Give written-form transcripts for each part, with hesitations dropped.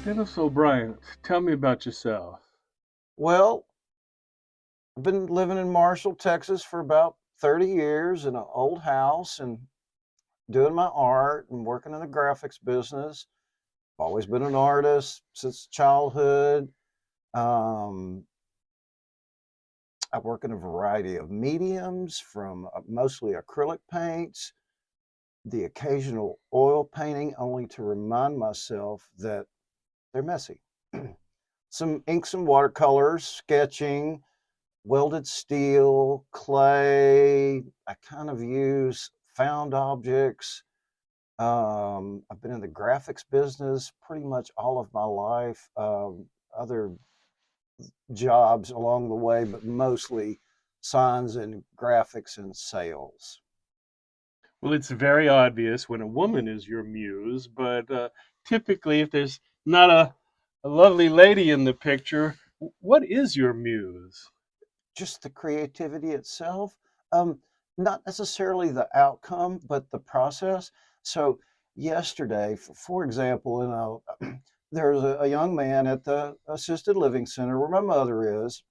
Dennis O'Brien, tell me about yourself. Well, I've been living in Marshall, Texas for about 30 years in an old house and doing my art and working in the graphics business. I've always been an artist since childhood. Um, I work in a variety of mediums from mostly acrylic paints, the occasional oil painting, only to remind myself that they're messy. Some inks and watercolors, sketching, welded steel, clay. I kind of use found objects. I've been in the graphics business pretty much all of my life. Other jobs along the way, but mostly signs and graphics and sales. Well, it's very obvious when a woman is your muse, but typically, if there's not a lovely lady in the picture, what is your muse? Just the creativity itself, um, not necessarily the outcome, but the process. So yesterday, for example, there's a young man at the assisted living center where my mother is,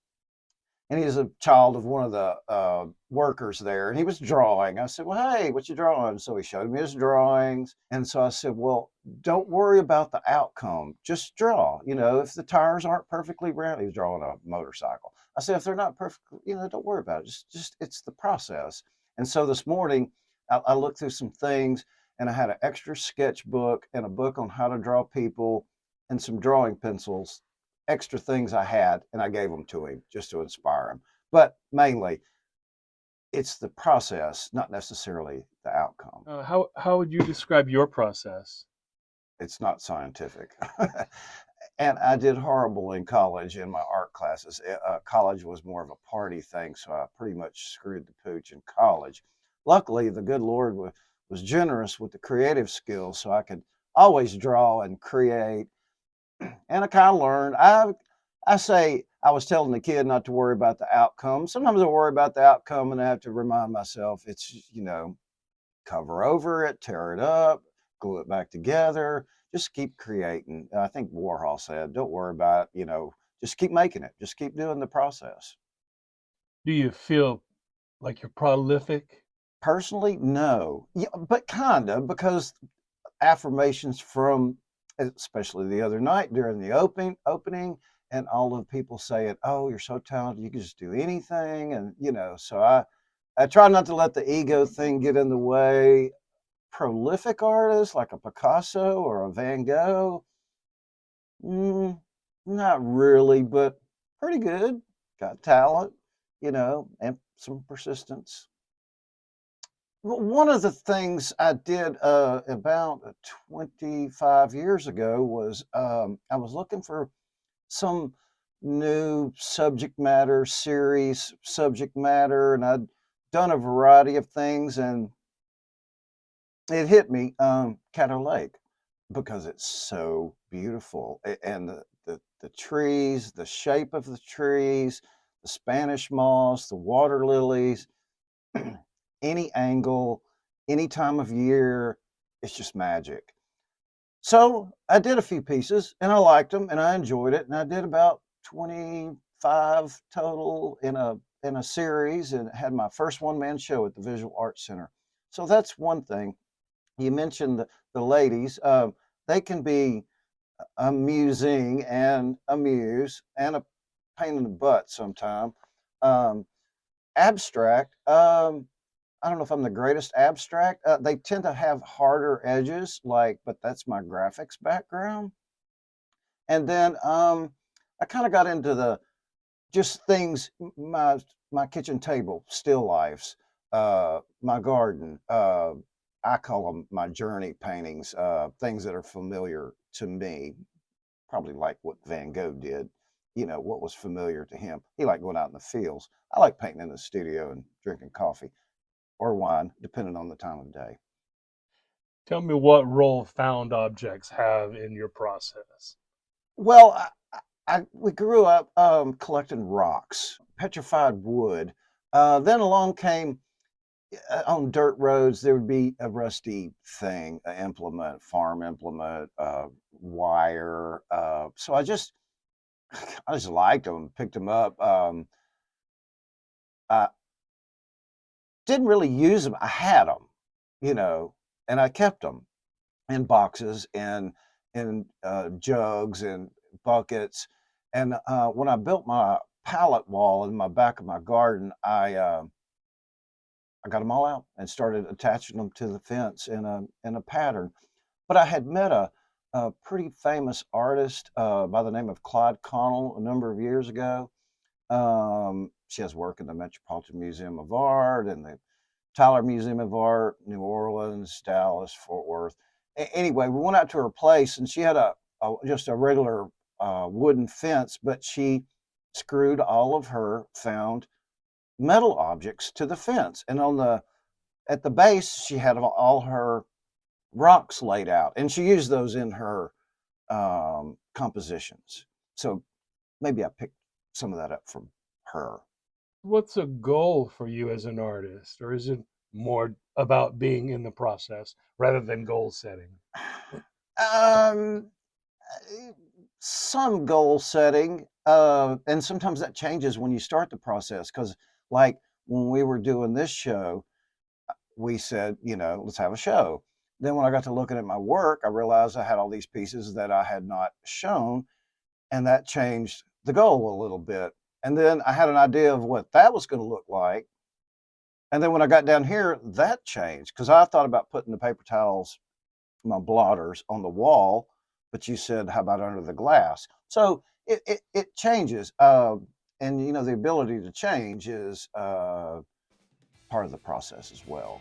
and he's a child of one of the workers there, and he was drawing. I said, "Well, hey, what you drawing?" So he showed me his drawings, and so I said, "Well, don't worry about the outcome. Just draw. If the tires aren't perfectly round." He was drawing a motorcycle. I said, "If they're not perfect, don't worry about it. Just it's the process." And so this morning, I looked through some things, and I had an extra sketchbook and a book on how to draw people, and some drawing pencils, extra things I had, and I gave them to him just to inspire him. But mainly, it's the process, not necessarily the outcome. How would you describe your process? It's not scientific. And I did horrible in college in my art classes. College was more of a party thing, so I pretty much screwed the pooch in college. Luckily, the good Lord was generous with the creative skills, so I could always draw and create. And I kind of learned. I say I was telling the kid not to worry about the outcome. Sometimes I worry about the outcome, and I have to remind myself it's cover over it, tear it up, glue it back together, just keep creating. I think Warhol said, "Don't worry about it. Just keep making it. Just keep doing the process." Do you feel like you're prolific? Personally, no, yeah, but kind of because affirmations from, especially the other night during the opening, and all of the people saying, "Oh, you're so talented, you can just do anything," and so I try not to let the ego thing get in the way. Prolific artists like a Picasso or a Van Gogh, mm, not really, but pretty good. Got talent, and some persistence. One of the things I did about 25 years ago was I was looking for some new subject matter, series subject matter, and I'd done a variety of things, and it hit me, Caddo Lake, because it's so beautiful, and the trees, the shape of the trees, the Spanish moss, the water lilies, any angle, any time of year, it's just magic. So I did a few pieces and I liked them and I enjoyed it. And I did about 25 total in a series and had my first one man show at the Visual Arts Center. So that's one thing. You mentioned the ladies. They can be amusing and amuse and a pain in the butt sometimes. Um, Abstract. I don't know if I'm the greatest abstract. They tend to have harder edges, but that's my graphics background. And then I kind of got into the just things, my kitchen table, still lifes, my garden. I call them my journey paintings, things that are familiar to me, probably like what Van Gogh did. What was familiar to him. He liked going out in the fields. I like painting in the studio and drinking coffee or wine, depending on the time of day. Tell me what role found objects have in your process. Well, we grew up collecting rocks, petrified wood. Then along came on dirt roads, there would be a rusty thing, an implement, farm implement, wire. So I just liked them, picked them up. I didn't really use them. I had them, you know, and I kept them in boxes and in jugs and buckets. And when I built my pallet wall in my back of my garden, I got them all out and started attaching them to the fence in a pattern. But I had met a pretty famous artist by the name of Claude Connell a number of years ago. She has work in the Metropolitan Museum of Art and the Tyler Museum of Art, New Orleans, Dallas, Fort Worth. Anyway, we went out to her place, and she had just a regular wooden fence, but she screwed all of her found metal objects to the fence, and on the at the base she had all her rocks laid out, and she used those in her compositions. So maybe I picked some of that up from her. What's a goal for you as an artist, or is it more about being in the process rather than goal setting? Um, some goal setting, and sometimes that changes when you start the process. Because, like when we were doing this show, we said, let's have a show. Then when I got to looking at my work, I realized I had all these pieces that I had not shown, and that changed the goal a little bit. And then I had an idea of what that was going to look like. And then when I got down here, that changed because I thought about putting the paper towels, my blotters, on the wall, but you said, how about under the glass? So it changes. And, the ability to change is part of the process as well.